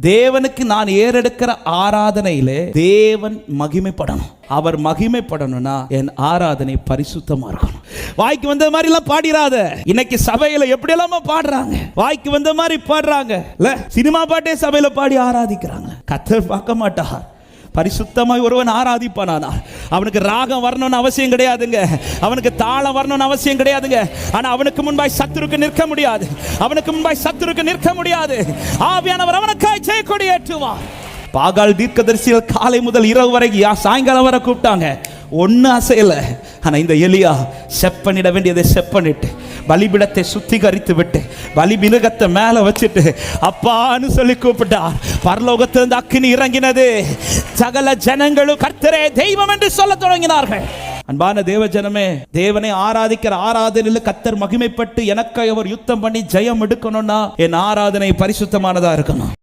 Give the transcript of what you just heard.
தேவனுக்கு நான் ஏறெடுக்கிற ஆராதனையிலே தேவன் மகிமைப்படணும். அவர் மகிமைப்படணும்னா என் ஆராதனை பரிசுத்தமா இருக்கணும். வாய்க்கு வந்த மாதிரி எல்லாம் பாடிராத. இன்னைக்கு சபையில எப்படி எல்லாம பாடுறாங்க, வாய்க்கு வந்த மாதிரி பாடுறாங்க. இல்ல சினிமா பாட்டே சபையில பாடி ஆராதிக்கிறாங்க. கர்த்தர் பார்க்க மாட்டார். பரிசுத்தமாய் ஒருவன் ஆராதிப்பானா அவனுக்கு ராகம் வரணும்னு அவசியம் கிடையாதுங்க, அவனுக்கு தாளம் வரணும்னு அவசியம் கிடையாதுங்க. ஆனா அவனுக்கு முன்பாய் சத்துருக்கு நிற்க முடியாது, அவனுக்கு முன்பாய் சத்துருக்கு நிற்க முடியாது. ஆவியானவர் அவனுக்காய் ஜெயக்கொடி ஏற்றுவார். பாகால் தீர்க்கதரிசிகள் காலை முதல் இரவு வரைக்கும் சாயங்காலம் வரை கூப்பிட்டாங்க, ஒன்னும் அசையல. ஆனா இந்த எலியா செப்பனிட வேண்டியதை செப்பனிட்டு பலிபிடத்தை சுத்திகரித்து விட்டு பலிபிருகத்தை மேல வச்சுட்டு அப்பான்னு சொல்லி கூப்பிட்டார். பரலோகத்திலிருந்து அக்கினி இறங்கினது. சகல ஜனங்களும் கர்த்தரே தெய்வம் என்று சொல்ல தொடங்கினார்கள். அன்பான தேவ ஜனமே, தேவனை ஆராதிக்கிற ஆராதனையில் கர்த்தர் மகிமைப்பட்டு எனக்கு அவர் யுத்தம் பண்ணி ஜெயம் எடுக்கணும்னா என் ஆராதனை பரிசுத்தமானதா இருக்கணும்.